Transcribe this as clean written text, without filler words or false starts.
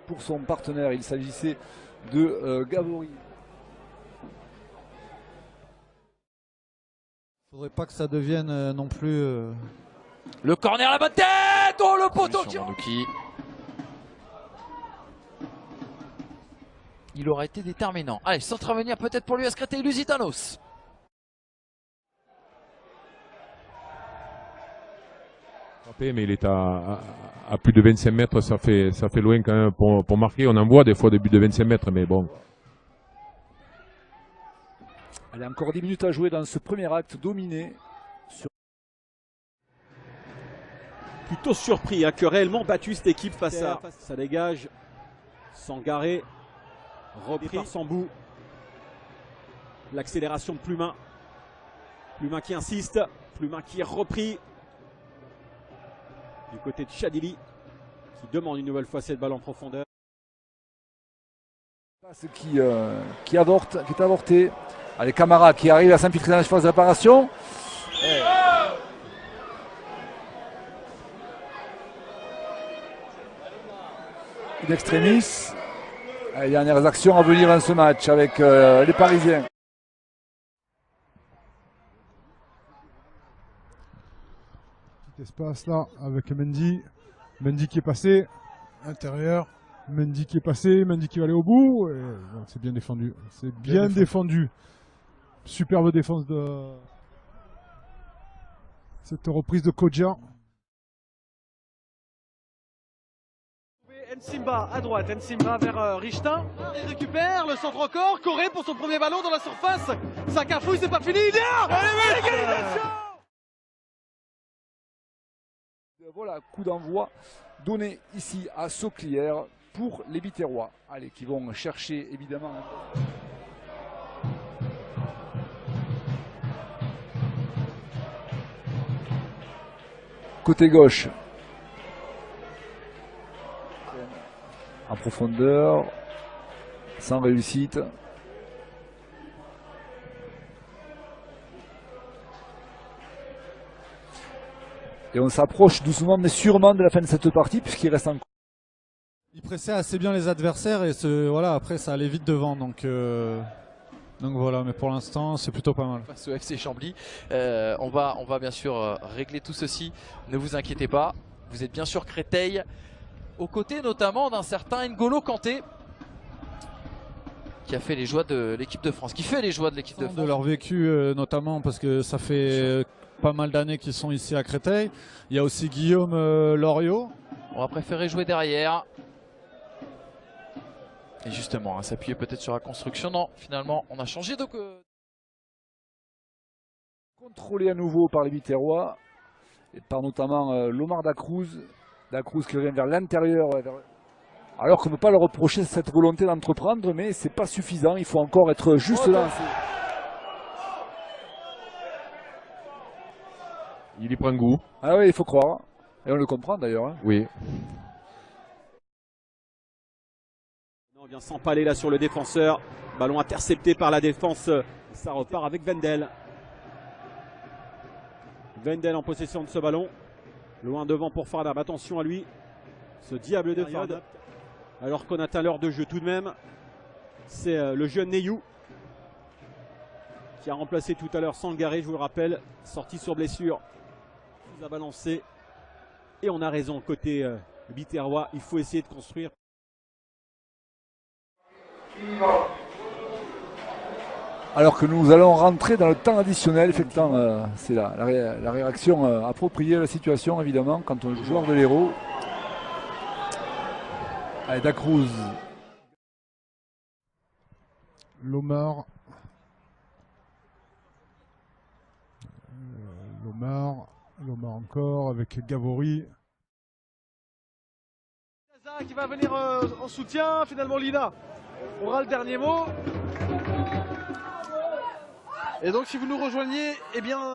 Pour son partenaire, il s'agissait de Gavori. Faudrait pas que ça devienne non plus. Le corner, la bonne tête. Oh, le poteau qui... Il aurait été déterminant. Allez, sans revenir peut-être pour l'US Créteil, Lusitanos. Mais il est à plus de 25 mètres, ça fait loin quand même pour marquer. On en voit des fois des buts de 25 mètres, mais bon. Allez, encore 10 minutes à jouer dans ce premier acte dominé. Plutôt surpris que réellement battu cette équipe face à. Ça dégage. Sangaré. Repris par Sambou. L'accélération de Plumin. Plumin qui insiste. Plumin qui est repris. Du côté de Chadili. Qui demande une nouvelle fois cette balle en profondeur. Passe qui est avorté. Allez, Camara qui arrive à s'infiltrer dans la surface de réparation. In extremis. Les dernières actions à venir dans ce match avec les Parisiens. Petit espace là avec Mendy. Mendy qui est passé. Intérieur. Mendy qui est passé. Mendy qui va aller au bout. C'est bien défendu. C'est bien défendu. Superbe défense de cette reprise de Kodja. Nsimba à droite, Nsimba vers Richtin. Il récupère le centre encore. Corée pour son premier ballon dans la surface. Ça cafouille, c'est pas fini. Il est là. Égalisation. Voilà, coup d'envoi donné ici à Sauclière pour les Biterrois. Allez, qui vont chercher évidemment. Côté gauche. En profondeur. Sans réussite. Et on s'approche doucement mais sûrement de la fin de cette partie puisqu'il reste encore. Il pressait assez bien les adversaires et voilà, après ça allait vite devant. Donc voilà, mais pour l'instant c'est plutôt pas mal. Face au FC Chambly, on va bien sûr régler tout ceci. Ne vous inquiétez pas, vous êtes bien sûr Créteil, aux côtés notamment d'un certain N'Golo Kanté, qui a fait les joies de l'équipe de France, qui fait les joies de l'équipe de France. De leur vécu notamment parce que ça fait pas mal d'années qu'ils sont ici à Créteil. Il y a aussi Guillaume Loriot. On va préférer jouer derrière. Et justement, s'appuyer peut-être sur la construction. Non, finalement, on a changé. Donc, contrôlé à nouveau par les Biterrois. Et par notamment Lomar Dacruz. Dacruz qui revient vers l'intérieur. Alors qu'on ne peut pas leur reprocher cette volonté d'entreprendre, mais c'est pas suffisant. Il faut encore être juste là. Il y prend goût. Ah oui, il faut croire. Et on le comprend d'ailleurs. Hein. Oui. On vient s'empaler là sur le défenseur. Ballon intercepté par la défense. Ça repart avec Wendel. Wendel en possession de ce ballon. Loin devant pour Fardam. Attention à lui. Ce diable de Fardam. Alors qu'on atteint l'heure de jeu tout de même. C'est le jeune Neyou qui a remplacé tout à l'heure Sangaré, je vous le rappelle. Sorti sur blessure. Il a balancé. Et on a raison côté Biterrois. Il faut essayer de construire. Alors que nous allons rentrer dans le temps additionnel, effectivement, c'est la réaction appropriée à la situation, évidemment, quand on est joueur de l'Hérault. Allez, Dacruz. Lomar. Lomar encore avec Gavori. Qui va venir en soutien. Finalement, Lina aura le dernier mot. Et donc, si vous nous rejoignez, eh bien...